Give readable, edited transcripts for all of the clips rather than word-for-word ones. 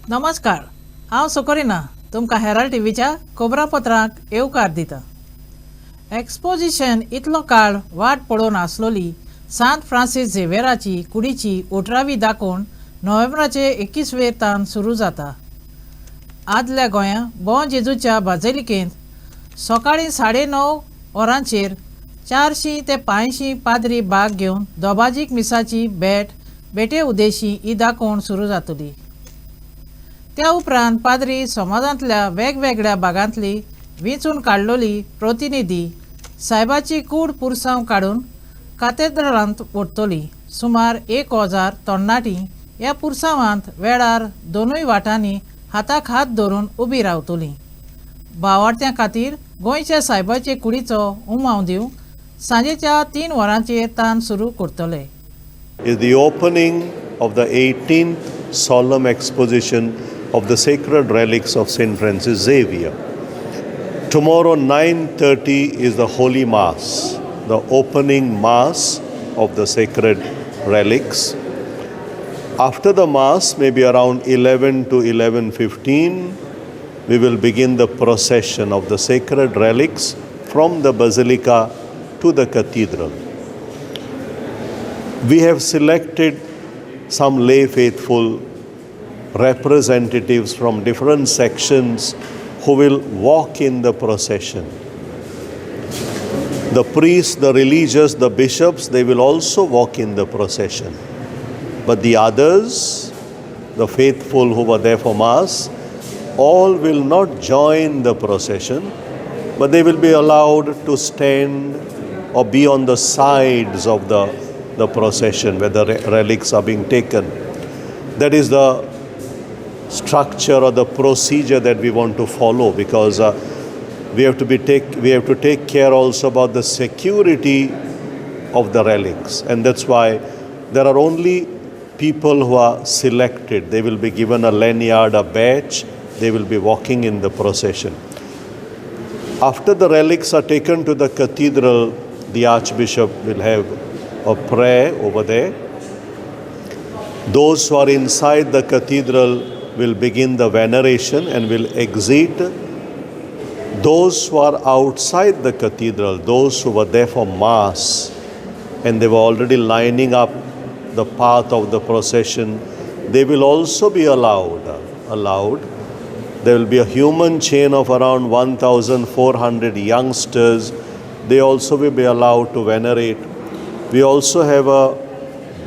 नमस्कार, हांव सोकोरिना तुमकां हेराल्ड टीव्हीच्या खोबरा पत्रांक येवकार दिता. एक्सपोजिशन इतलो काळ वाट पळोवन आसलोली सांत फ्रांसीस झेवियराची कुडीची 18वी दाखोवन नोव्हेंबराचे 21वेर तान सुरू जाता. आदल्या गोंया बॉन जेजूच्या बाझिलिकेंत सकाळीं 9:30 वरांचेर 400 ते 500 पाद्री भाग घेवन दोबाजीक मिसाची बेटे उदेशी ही दाखोवन सुरू जातली. त्या उपरांत पाद्री समाजांतल्या वेगवेगळ्या भागांतली वेंचून काडलोली प्रतिनिधी सायबाची कूड पुरसांव काडून कॅथेड्रलांत व्हरतली. सुमार 1000 तरणाटीं ह्या पुरसांवांत वेळार दोनूय वाटांनी हाताक हात धरून उबी रावतलीं. भावार्थ्यां खातीर गोंयच्या सायबाचे कुडीचो उमाव दिवंक सांजेच्या 3 वरांचेर तान सुरू करतले. Is the opening of the 18th solemn exposition of the sacred relics of St. Francis Xavier. Tomorrow 9:30 is the Holy Mass, the opening Mass of the sacred relics. After the Mass, maybe around 11 to 11:15, we will begin the procession of the sacred relics from the Basilica to the Cathedral. We have selected some lay faithful representatives from different sections who will walk in the procession. The priests, the religious, the bishops, they will also walk in the procession. But the others, the faithful who were there for Mass, all will not join the procession, but they will be allowed to stand or be on the sides of the procession where the relics are being taken. That is the structure or the procedure that we want to follow, because we have to take care also about the security of the relics, and that's why there are only people who are selected. They will be given a lanyard, a badge. They will be walking in the procession. After the relics are taken to the cathedral, the Archbishop will have a prayer over there. Those who are inside the cathedral will begin the veneration and will exit. Those who are outside the cathedral, those who were there for Mass, and they were already lining up the path of the procession, they will also be allowed. There will be a human chain of around 1,400 youngsters. They also will be allowed to venerate. We also have a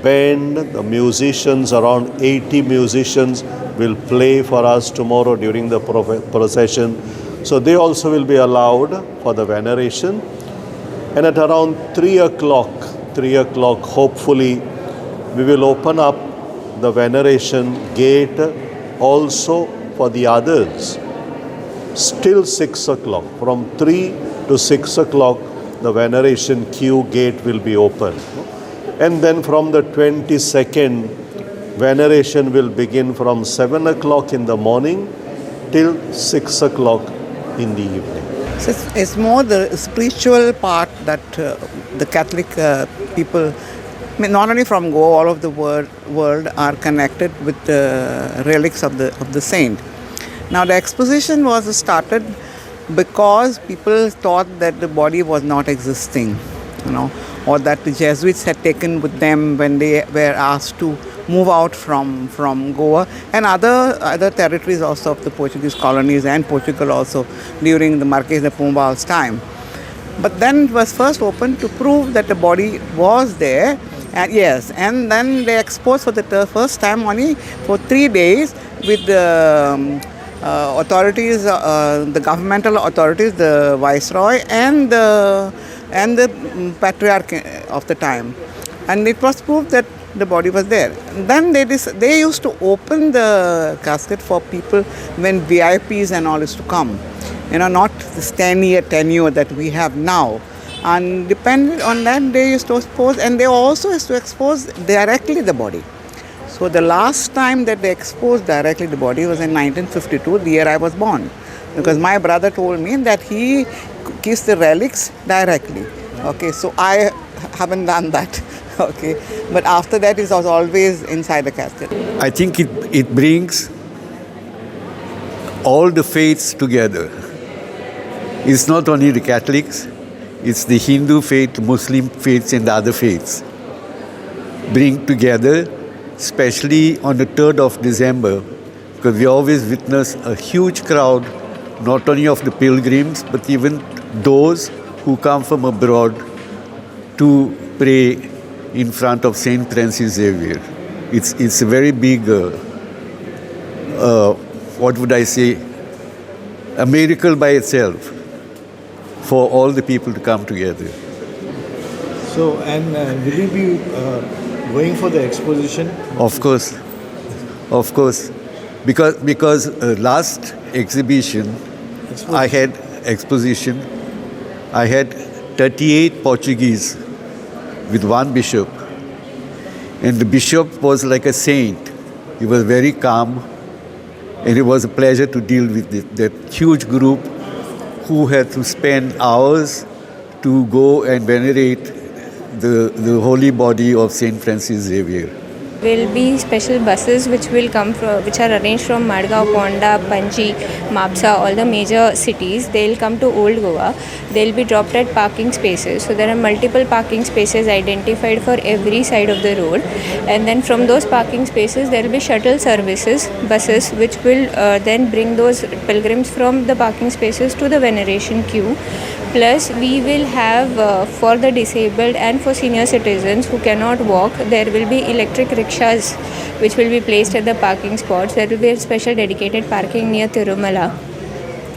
band, the musicians, around 80 musicians will play for us tomorrow during the procession. So they also will be allowed for the veneration. And at around 3 o'clock, hopefully, we will open up the veneration gate also for the others. Still 6 o'clock. From 3 to 6 o'clock, the veneration queue gate will be open. And then from the 22nd, veneration will begin from 7 o'clock in the morning till 6 o'clock in the evening. So it's more the spiritual part that the Catholic people, not only from Goa, all of the world are connected with the relics of the saint. Now the exposition was started because people thought that the body was not existing, or that the Jesuits had taken with them when they were asked to move out from Goa and other territories also of the Portuguese colonies and Portugal also during the Marquês de Pombal's time. But then it was first opened to prove that the body was there, and then they exposed for the first time only for 3 days with the authorities, the governmental authorities, the Viceroy and the Patriarch of the time, and it was proved that the body was there. Then they used to open the casket for people when VIPs and all used to come, not this 10-year tenure that we have now. And depending on that, they used to expose, and they also used to expose directly the body. So the last time that they exposed directly the body was in 1952, the year I was born, because my brother told me that he kissed the relics directly. Okay, so I haven't done that. Okay, but after that it was always inside the casket. I think it brings all the faiths together. It's not only the Catholics, it's the Hindu faith, Muslim faiths, and the other faiths. Bring together, especially on the 3rd of December, because we always witness a huge crowd, not only of the pilgrims, but even those who come from abroad to pray in front of St. Francis Xavier. It's a very big, what would I say, a miracle by itself for all the people to come together. So, and will you be going for the exposition? Of course. Because last exhibition, I had 38 Portuguese with one bishop. And the bishop was like a saint. He was very calm. And it was a pleasure to deal with that huge group who had to spend hours to go and venerate the holy body of St. Francis Xavier. Will be special buses which are arranged from Madgaon, Ponda, Panji, Mapsa, all the major cities. They'll come to Old Goa. They'll be dropped at parking spaces. So there are multiple parking spaces identified for every side of the road. And then from those parking spaces, there will be shuttle services, buses, which will then bring those pilgrims from the parking spaces to the veneration queue. Plus, we will have for the disabled and for senior citizens who cannot walk, there will be electric rickshaws which will be placed at the parking spots. There will be a special dedicated parking near Tirumala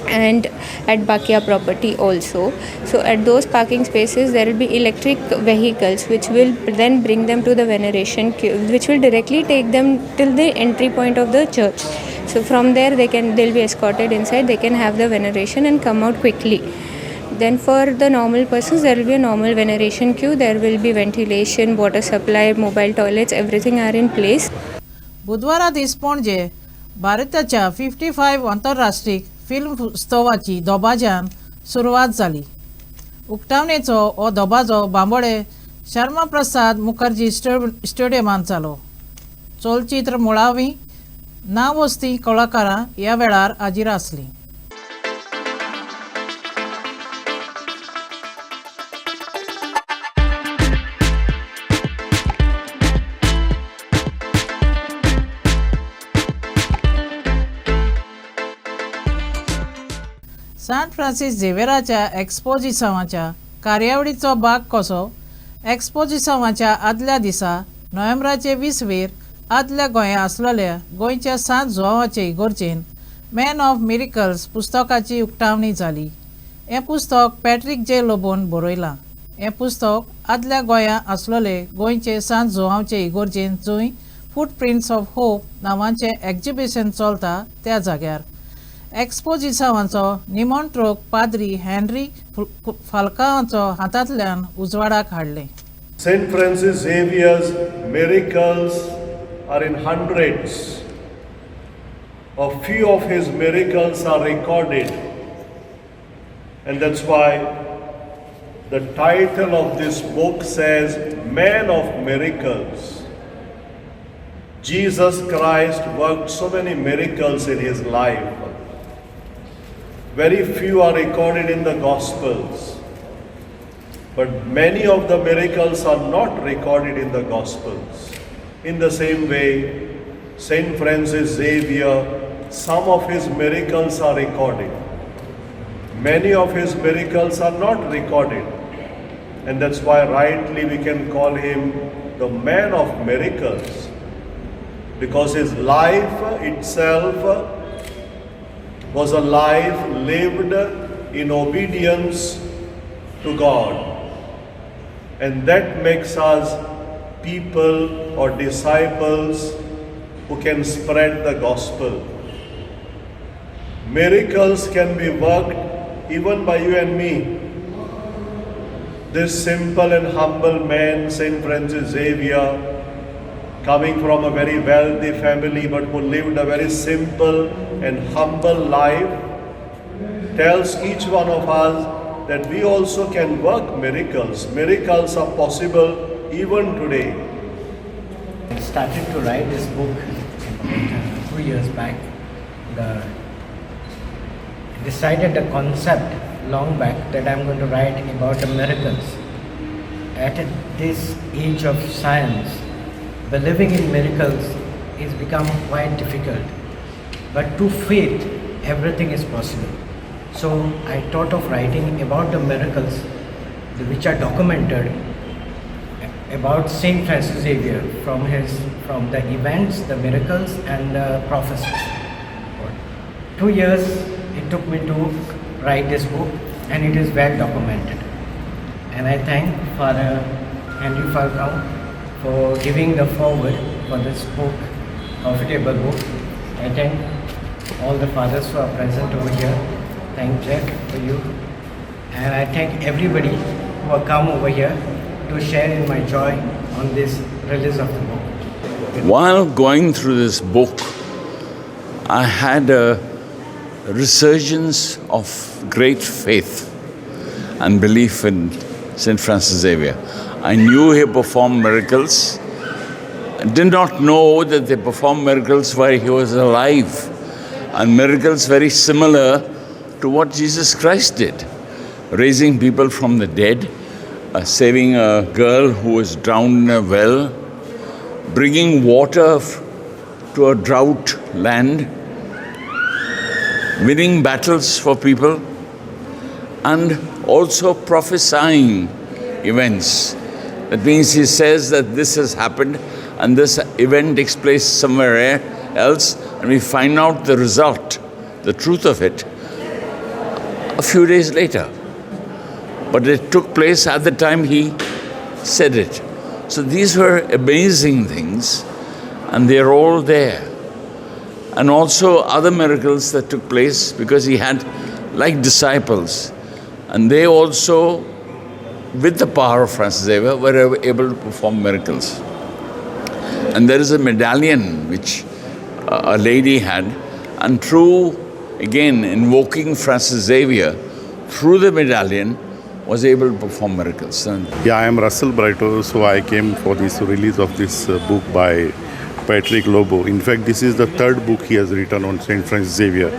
and at Bakia property also. So at those parking spaces, there will be electric vehicles which will then bring them to the veneration queue, which will directly take them till the entry point of the church. So from there, they'll be escorted inside. They can have the veneration and come out quickly. Then for the normal persons, there will be a normal veneration queue. There will be ventilation, water supply, mobile toilets, everything are in place. बुधवारा दीस पणजे भारताच्या 55 आंतरराष्ट्रीय film उत्सवाची दोबाज्यान सुरवात जाली. उक्तावणेचो हो दोबाजो बांबोळे शर्मा प्रसाद मुखर्जी स्टेडियमांत जालो. चलचित्र मुळावी नावस्ती कलाकारां ह्या वेळार हाजीर आसलीं. सान फ्रांसीस झेवियराच्या एक्सपोजिशनाच्या कार्यावळीचो भाग कसो एक्सपोजिशनाच्या आदल्या दिसा नोव्हेंबराचे 20 आदल्या गोंया आसलेल्या गोंयच्या सांत जुआंवाचे इगोर्जेन मॅन ऑफ मिरेकल्स पुस्तकाची उक्तावणी जाली. हें पुस्तक पॅट्रिक जे लोबोन बरयलां. हें पुस्तक आदल्या गोंया आसलेले गोंयचे सांत जुआंवाचे इगोर्जेन जंय फूटप्रिंट्स ऑफ होप नांवाचें एक्झिबिशन चलता त्या जाग्यार एक्सपोजिशनाचो निमंत्रोक पाद्री हेनरी फाल्काओच्या हातांतल्यान उजवाडाक हाडलें. St. Francis Xavier's miracles are in hundreds. A few of his miracles are recorded, and that's why the title of this book says Man of Miracles. Jesus Christ worked so many miracles in his life. Very few are recorded in the Gospels, but many of the miracles are not recorded in the Gospels. In the same way, St. Francis Xavier, some of his miracles are recorded. Many of his miracles are not recorded, and that's why rightly we can call him the man of miracles, because his life itself was a life lived in obedience to God, and that makes us people or disciples who can spread the gospel. Miracles can be worked even by you and me. This simple and humble man, St. Francis Xavier, coming from a very wealthy family but who lived a very simple and humble life, tells each one of us that we also can work miracles. Miracles are possible even today. I started to write this book 2 years back. The decided a concept long back that I'm going to write about the miracles. At this age of science, believing in miracles is become quite difficult. But to faith, everything is possible. So I thought of writing about the miracles which are documented about Saint Francis Xavier from the events, the miracles, and the prophecies. 2 years it took me to write this book, and it is well documented. And I thank Father Henry Falcao for giving the foreword for this book, profitable book. I thank all the fathers who are present over here. Thank Jack for you. And I thank everybody who have come over here to share in my joy on this release of the book. While going through this book, I had a resurgence of great faith and belief in St. Francis Xavier. I knew he performed miracles. I did not know that they performed miracles while he was alive, and miracles very similar to what Jesus Christ did, raising people from the dead, saving a girl who was drowned in a well, bringing water to a drought land, winning battles for people, and also prophesying events. That means he says that this has happened and this event takes place somewhere else, and we find out the result, the truth of it, a few days later. But it took place at the time he said it. So these were amazing things, and they're all there. And also other miracles that took place, because he had like disciples, and they also, with the power of Francis Xavier, were able to perform miracles. And there is a medallion which a lady had, and through, again, invoking Francis Xavier, through the medallion, was able to perform miracles. Yeah, I am Russell Brighto, so I came for this release of this book by Patrick Lobo. In fact, this is the third book he has written on St. Francis Xavier,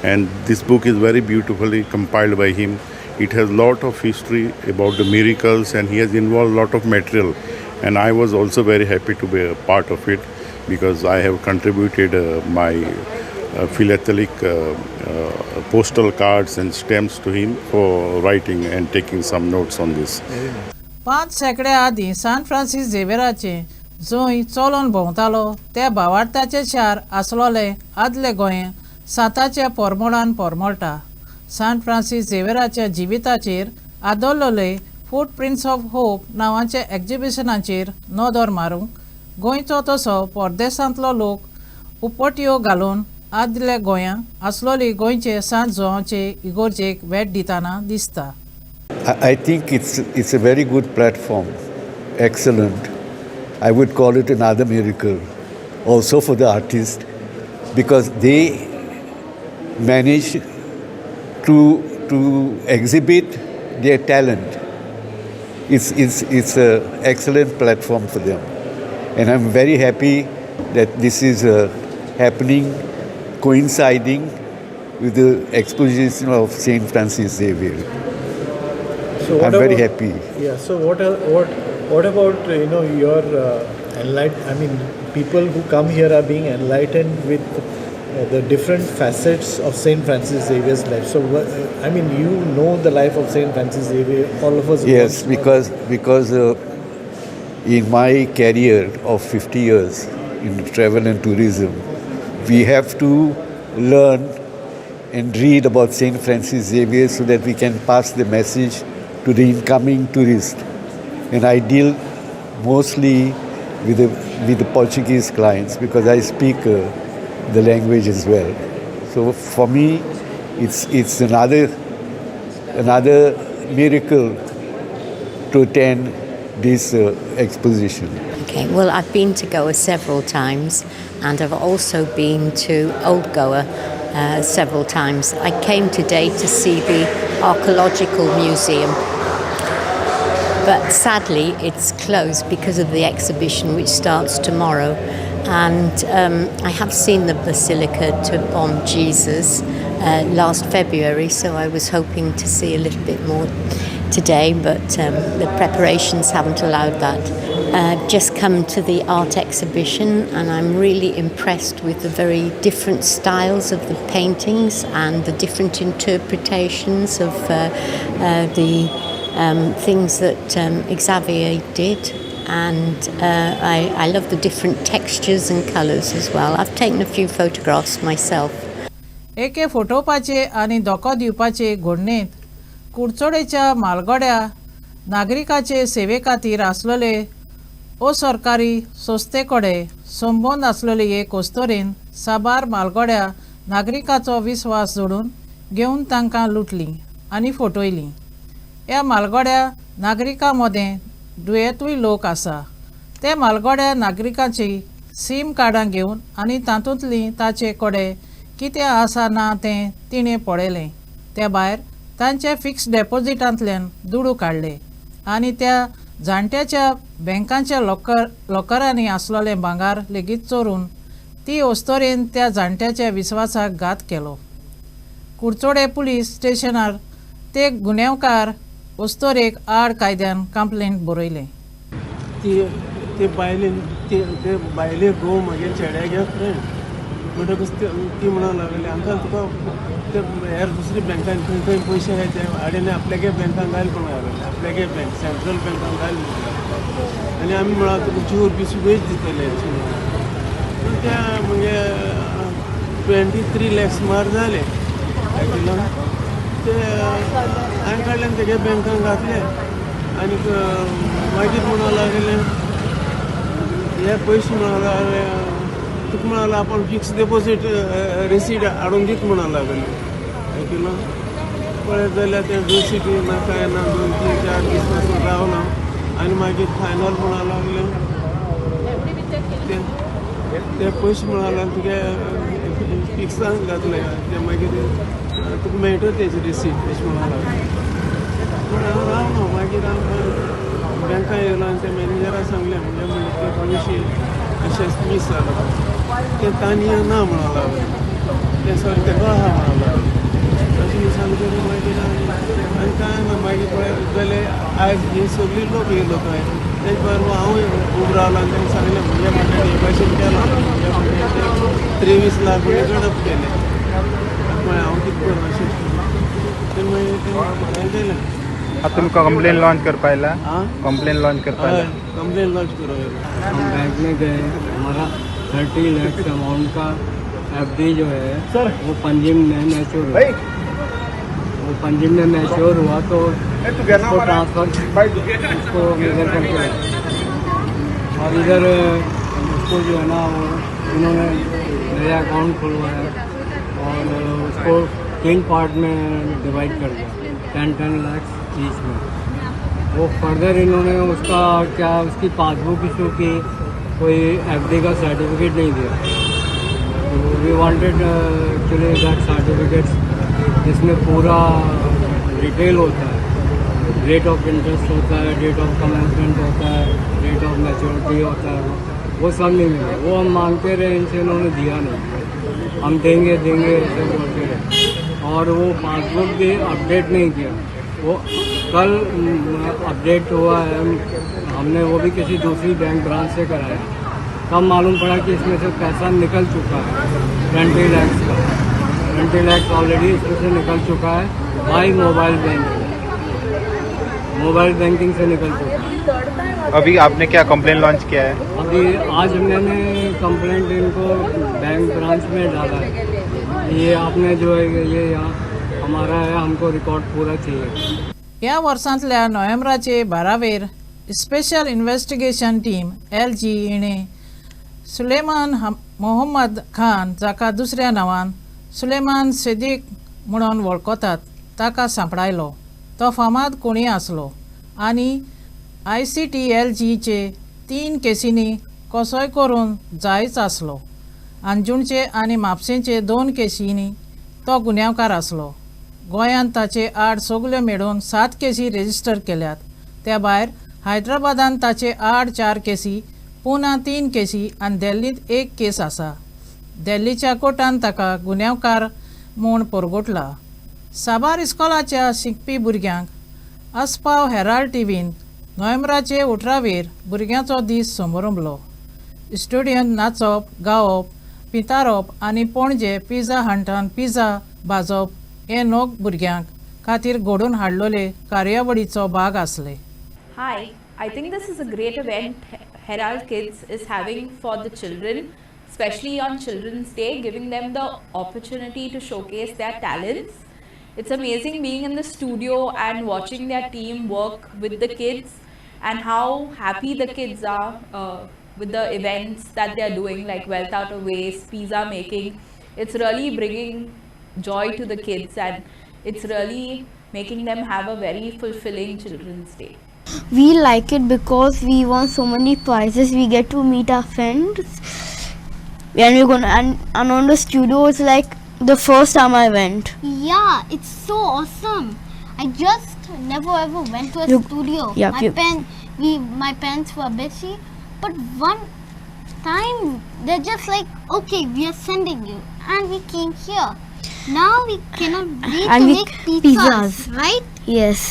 and this book is very beautifully compiled by him. It has a lot of history about the miracles, and he has involved a lot of material. And I was also very happy to be a part of it, because I have contributed my philatelic postal cards and stamps to him for writing and taking some notes on this. 5 शेंकड्या आदीं सान Francis झेवियराचे जंय चलोन भोंवतालो त्या भावार्थाचे शार आसलोले आदले गोंय साताच्या पोरमोळान पोरमोळटा. सान फ्रांसीस झेवियराच्या जिविताचेर आदोरलोले फूटप्रिंट्स ऑफ होप नांवाचे एक्झिबिशनाचेर नदर मारूंक गोंयचो तसो परदेसांतलो लोक उपट्यो घालून आदल्या गोंयां आसलोली गोंयचे सांत जोवाचे इगोर्जेक भेट दितना दिसता. I think it's a very good platform, excellent. I would call it another miracle, also for the artist, because they manage to exhibit their talent. It's an excellent platform for them, and I'm very happy that this is happening, coinciding with the exposition of Saint Francis Xavier. So I'm very happy. Yeah. So what about your people who come here are being enlightened with the different facets of Saint Francis Xavier's life. So the life of Saint Francis Xavier. All of us. Yes, because in my career of 50 years in travel and tourism, we have to learn and read about Saint Francis Xavier so that we can pass the message to the incoming tourist. And I deal mostly with the Portuguese clients, because I speak the language as well. So for me, it's another miracle to attend this exposition. Okay, well, I've been to Goa several times, and I've also been to Old Goa several times. I came today to see the Archaeological Museum, but sadly it's closed because of the exhibition which starts tomorrow. And I have seen the Basilica to Bom Jesus, last February, so I was hoping to see a little bit more today, but the preparations haven't allowed that. I've just come to the art exhibition and I'm really impressed with the very different styles of the paintings and the different interpretations of the things that Xavier did. And I love the different textures and colours as well. I've taken a few photographs myself. एके फोटोवपाचे आनी धोको दिवपाचे घडणेंत कुडचोडेच्या म्हालगड्या नागरिकाचे सेवे खातीर आसलेले असरकारी संस्थे कडेन संबंद आसलेली एक वस्तोरेन साबार म्हालगड्या नागरिकाचो विस्वास जोडून घेवन तांकां लुटली आनी फटयली. ह्या म्हालगड्या नागरिकां मदें दुयेंतूय लोक आसा. ते म्हालगड्या नागरिकाची सीम कार्डां घेवन आनी तातूंतली ताचे कडेन कितें आसा ना तें तिणें पळयलें. त्या भायर तांचे फिक्स डेपोजिटांतल्यान दुडू काडले आनी त्या जाणट्याच्या बँकांच्या लॉकरांनी आसलोलें भांगार लेगीत चोरून ती वस्तोरेन त्या जाणट्याच्या विस्वासाक घात केलो. कुडचोडे पुलीस स्टेशनार ते गुन्यांवकार वस्तोरेक आड कायद्यान कंप्लेंट बरयलें. ते बायले घोव म्हागे चेड्यागे फ्रेंड म्हणटकच ती म्हणूंक लागली आमकां तुका ते हेर दुसरी बँकान खंय खंय पयशे आहाय ते आडेन आपल्यागे बँकान घाल म्हणूंक लागले. आपल्यागे बँक सेंट्रल बँकान घाल आनी आमी म्हणून तुका 2 रुपीस वेज दितले पूण त्या म्हणजे 23 लाख सुमार जाले किलो ते हांवें काडलें तेगे बँकान घातले आनी मागीर म्हणूंक लागले हे पयशे म्हणूंक लागले तुका म्हणूंक लागले आपूण फिक्स डिपॉजीट रिसीट हाडून दीत म्हणूंक लागले किलो पळयत जाल्यार ते रिसीट नाका ना 2-3-4 दीस पासून रावलो आनी मागीर फायनल म्हणूंक लागले ते पयशे म्हणूंक लागले तुगे फिक्सान घातले ते मागीर तुका मेळटा तेजी रिसीट अशें म्हणूंक लागले. पूण हांव रावलो मागीर हांव बँकान येयलो आनी त्या मॅनेजराक सांगलें म्हणजे ते पयशे अशें मीस जालो ते तांणी ना म्हणूंक लागले ते सगळें तेका आहा म्हणूंक लागले. अशें सांगतकीर मागीर आनी कांय ना मागीर पळयत जाल्यार आयज ही सगळी लोक येयलो काय तेच बरोबर हांवूय खूब रावलो आनी तांणी सांगलें म्हणजे म्हाका हे भाशेन केलो म्हणजे 23 लाख गडप केले म्हळ्यार हांव कितें करूं अशें ते मागीर हें केलें. अब तुमको कंप्लेन लॉन्च कर पाएला? कंप्लेन लॉन्च कर पाएला? कंप्लेन लॉन्च करो. हम बैंक में गए, हमारा 30 लाख अमाउंट का एफडी जो है सर वो पंजीम में मैच्योर हुआ. वो पंजीम में मैच्योर हुआ तो उसको ट्रांसफर उसको इधर करके और इधर उसको जो है ना वो उन्होंने नया अकाउंट खुलवाया और उसको 3 पार्ट में डिवाइड कर दिया 10 लाख ईच में. वो फर्दर इन्होंने उसका क्या उसकी पासबुक इशू की, कोई एफडी का सर्टिफिकेट नहीं दिया. तो we wanted actually that certificate जिसमें पूरा डिटेल होता है, रेट ऑफ इंटरेस्ट होता है, डेट ऑफ कमेंसमेंट होता है, डेट ऑफ मैच्योरिटी होता है, वो सब नहीं मिला. वो हम मांगते रहे, इनसे इन्होंने दिया नहीं. हम देंगे ऐसे बोलते रहे और वो पासबुक भी अपडेट नहीं किया. वो कल अपडेट हुआ है, हमने वो भी किसी दूसरी बैंक ब्रांच से कराया. तब मालूम पड़ा कि इसमें से पैसा निकल चुका है 20 लाख का. 20 लाख ऑलरेडी इसमें से निकल चुका है बाई मोबाइल बैंकिंग से निकल चुका है. अभी आपने क्या कंप्लेन लॉन्च किया है? अभी आज मैंने कंप्लेंट इनको बैंक ब्रांच में डाला है. ये आपने जो है ये यहाँ हमारा है, हमको रिकॉर्ड पूरा चाहिए. ह्या वर्सांतल्या नोव्हेंबराचे 12वेर स्पेशल इन्व्हेस्टिगेशन टीम LG हिणें सुलेमान मोहम्मद खान, जाका दुसऱ्या नांवान सुलेमान सिद्दीक म्हणून वळखतात, ताका सांपडायलो. तो फामाद कोणी आसलो आनी ICTLGचे 3 केसींनी कसोय करून जायच आसलो. अंजुणचे आनी म्हापशेंचे 2 केसींनी तो गुन्यांवकार आसलो. गोंयांत ताचे आड सगल्यो मेळून 7 केसी रेजिस्टर केल्यात. त्या भायर हैदराबादांत ताचे आड 4 केसी, पुना 3 केसी आनी दिल्लींत 1 केस आसा. दिल्लीच्या कोर्टान ताका गुन्यांवकार म्हूण परगोटला. साबार इस्कॉलाच्या शिकपी भुरग्यांक आस्पाव हेराल्ड टीव्हीन नोव्हेंबराचे 18 भुरग्यांचो दीस समारंभलो. स्टुडियोंत नाचप, गावप, पितारप आनी पणजे पिझ्झा हंटान पिझ्झा भाजप हे नग भुरग्यांक खातीर घडोवन हाडलोले कार्यावळीचो भाग आसले. Hi, I think this is a great event Herald Kids is having for the children, especially on Children's Day, giving them the opportunity to showcase their talents. It's amazing being in the studio and watching their team work with the kids and how happy the kids are with the events that they're doing, like Wealth Out of Waste, pizza making. It's really bringing joy to the kids and it's really making them have a very fulfilling Children's Day. We like it because we won so many prizes. We get to meet our friends, and we're gonna and on the studio. It's like the first time I went. Yeah, it's so awesome. I just never ever went to a studio. Yeah, my parents were busy, but one time they're just like, okay, we are sending you, and we came here. Now we cannot wait And to we make pizzas, right? Yes.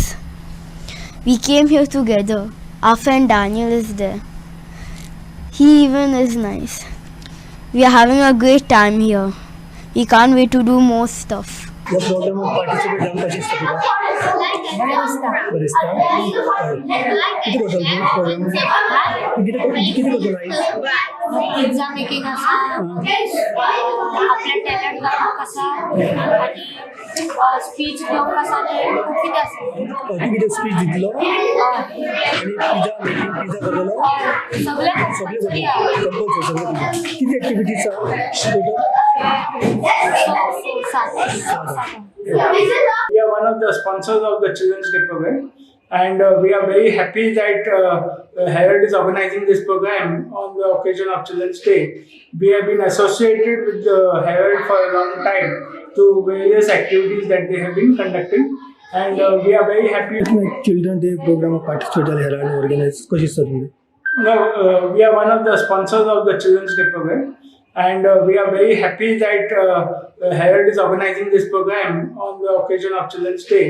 We came here together. Our friend Daniel is there. He even is nice. We are having a great time here. We can't wait to do more stuff. या प्रोग्रामात participate जाऊन कशी दिसता तुका? बरेस्ता. किती total programme? किती total आहे? Pizza making असा आपल्या टॅलेंट दाखवून कसा आणि स्पीच घेऊन कसा किती असं तू किती स्पीच दिलो आणि पिझ्झा मेकिंग पिझ्झा करलो सगळे कंपल्सरी सगळे किती activities total? We are one of the sponsors of the Children's Day program, and we are very happy that Herald is organizing this program on the occasion of Children's Day. We have been associated with the Herald for a long time to various activities that they have been conducting, and we are very happy. Children's Day program participate Herald organize कशी sir? No, we are one of the sponsors of the Children's Day program. And we are very happy that Herald is organizing this program on the occasion of Children's Day.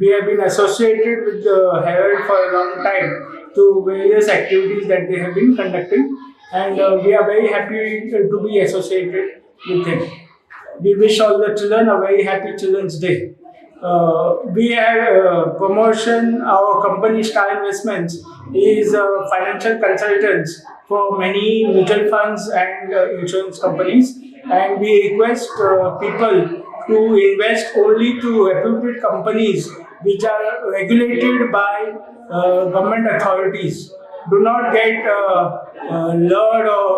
We have been associated with the Herald for a long time to various activities that they have been conducting, and we are very happy to be associated with it. We wish all the children a very happy Children's Day. We have promotion. Our company Star Investments is financial consultants for many mutual funds and insurance companies, and we request people to invest only to reputed companies which are regulated by government authorities. Do not get lured or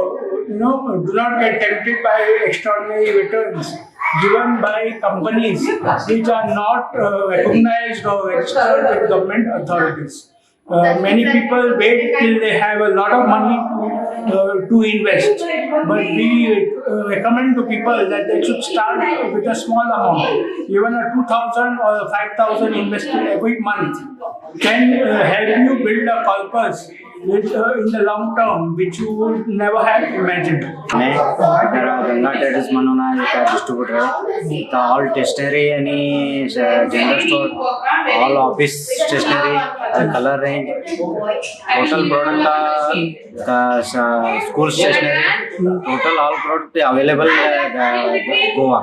do not get tempted by extraordinary returns given by companies which are not recognized or registered with government authorities. Many people wait till they have a lot of money to invest, but we recommend to people that they should start with a small amount. Even a 2,000 or 5,000 invested every month can help you build a corpus in the long term which you would never have imagined. मैं Ganga traders म्हणून एक distributor आहे. तर all stationery आणि general store, all office stationery, colour range, total product school stationery, total all product available Goa.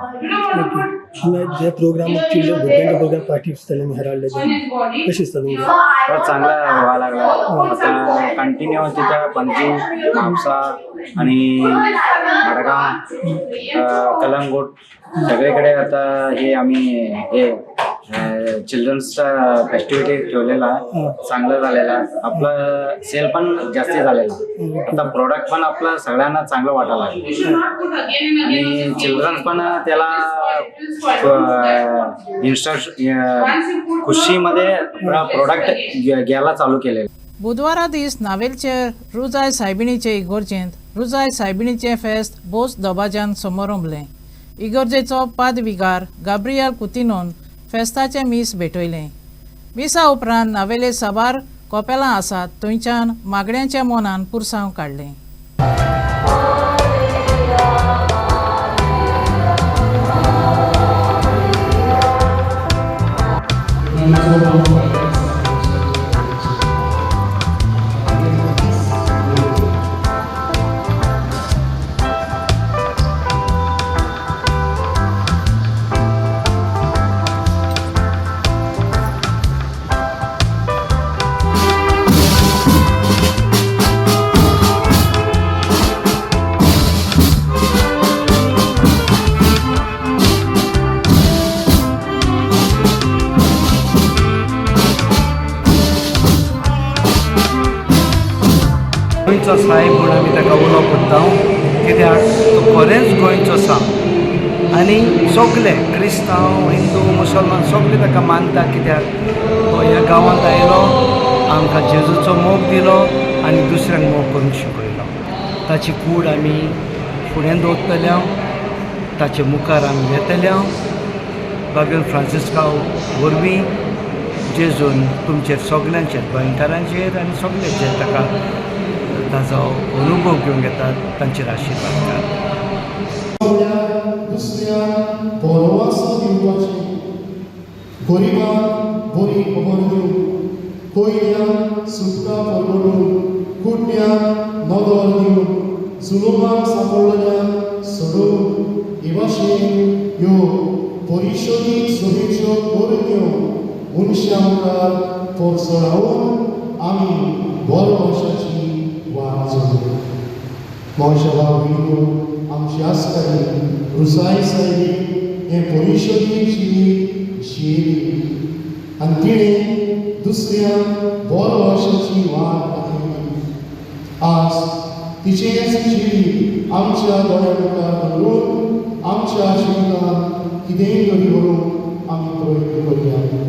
जे programme children भुरग्यांचे programme participate Herald कशी असता? चांगला व्हायला लागला. आता कंटिन्यू तिथं पणजी, म्हापसा आणि मडगाव, कलंगूट सगळीकडे आता हे आम्ही हे चिल्ड्रन्सचा फेस्टिव्हिटी ठेवलेला चांगलं झालेला. आपलं सेल पण जास्ती झालेला. आता प्रोडक्ट पण आपलं सगळ्यांना चांगलं वाटायला लागलं आणि चिल्ड्रन्स पण त्याला खुशीमध्ये प्रोडक्ट घ्यायला चालू केलेलं. बुधवारा दीस नावेलचे रुजाय सायबिणीचे इगोर्जेंत रुजाय सायबिणीचे फेस्त बोस दबाज्यान समारंभलें. इगोर्जेचो पादविगार गाब्रियल कुतिनोन फेस्ताचे मीस भेटयलें. मिसा उपरांत नावेले साबार कोपेलां आसात थंयच्यान मागण्यांच्या मोनान पुरसांव काडलें. गोंयचो साहेब म्हूण आमी ताका उलो करता कित्याक तो खरेंच गोंयचो आसा आनी सगळे क्रिस्तांव हिंदू मुसलमान सगळे ताका मानता कित्याक तो ह्या गांवांत आयलो आमकां जेजूचो मोग दिलो आनी दुसऱ्यांक मोग करूंक शिकयलो ताची कूड आमी फुडें दवरतल्या ताचे मुखार आमी येतल्या बागेन फ्रांसिस्कांव वरवीं जेजून तुमचेर सगळ्यांचेर गोंयकारांचेर आनी सगळ्यांचेर ताका ताचो अनुभव घेवंक येतात तांचेर आशिर्वाद कर दुसऱ्याक बरो वासो दिवपाची गरीबांक बरी खबर दिवंक कोयऱ्यांक सुटका परवडूंक कुडण्यांक नदर दिवंक जुलुमाक सांपडलेल्यांक सोडूंक हे भाशेन ह्यो परिशोधीत सभेच्यो परण्यो मनशां मुखार परसळावून आमी बरो वर्षाची वाट चलोवया मोशा भयणीओ आमची आसताली रुसाय सायबी हें परिशोधीत जिवीत जियेली आनी तिणें दुसऱ्यांक बरो वर्षाची वाट दाखयली आज तिचेंच जिवीत आमच्या दोळ्या मुखार दवरून आमच्या जिवितांत कितेंय तरी व्हरूंक आमी प्रयत्न करया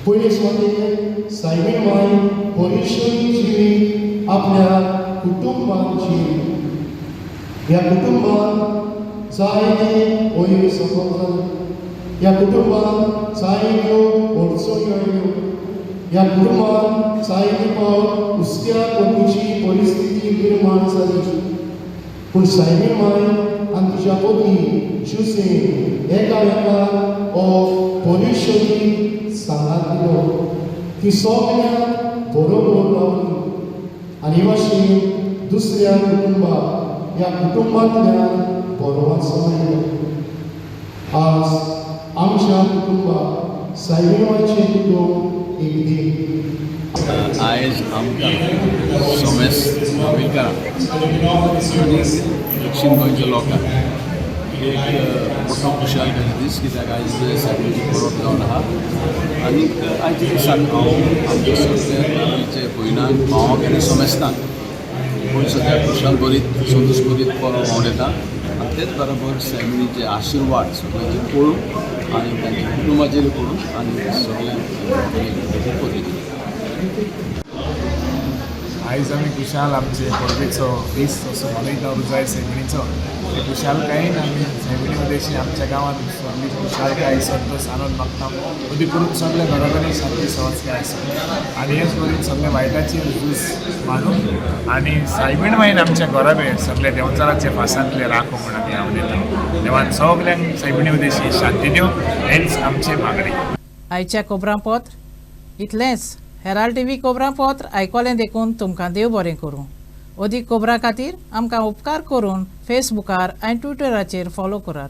पयले स्वातेक सायबीण माय परिशोधीत जिवीत आपल्या कुटुंबांत जियेली ह्या कुटुंबांत जायते वयर सकल जाले ह्या कुटुंबांत जायत्यो अडचणी आयल्यो ह्या कुटुंबांत जायते फावट हुस्क्या पत्नीची परिस्थिती निर्माण जाली पूण सायबीण माय आनी तिच्या पत्नी जुसेन एकामेकांक हो परिशोधीत सांगात दिलो ती सगळ्यांक बरोबर रावली आनी हे भाशेन दुसऱ्या कुटुंबाक ह्या कुटुंबांतल्यान बरो वाचो मेळ्ळो आज आमच्या कुटुंबाक सायबीणवाचें कुटुंब एक दिन आयज आमकां सोमेस गोंयकारांक आनी दक्षिण गोंयच्या लोकांक एक मोठो खुशालकाचो दीस कित्याक आयज सायबीणीची परब जावन आहा आनी आयच्या दिसान हांव आमच्या सगळ्या गोंयचे भयणांक भावांक आनी सोमेस्तांक गोंयचो त्या खुशाल बरीत संतोश बरीत परब मावयता आनी तेच बरोबर सायबीणीचे आशिर्वाद सगळ्यांचेर पळोवंक आनी तांच्या कुटुंबाचेर पळोवंक आनी सगळ्यांक आयज आमी खुशाल आमचे परबेचो दीस असो मनयता रुजाय सायबीणीचो ते खुशालकायेन आमी सायबीणी उदेशी आमच्या गांवांत सगळी खुशालकाय संतोश आनंद मागता अदी करून सगळे घरोघरी शांती संस्कार आसा आनी हेच करून सगळे वायटाचेर झूज मानून आनी सायबीण मागीर आमच्या घराबेर सगळे देंवचाराचे फासांतले राखो म्हूण आमी आवडटा देवान सगल्यांक सायबीणी उदेशी शांती दिवं हेच आमचे मागणी आयच्या खबरांपत्र इतलेंच हेराल्ड टीव्ही खबरांपत्र आयकोलें देखून तुमकां देव बरें करूं अदीक खबरां खातीर आमकां उपकार करून फेसबुकार आनी ट्विटराचेर फॉलो करात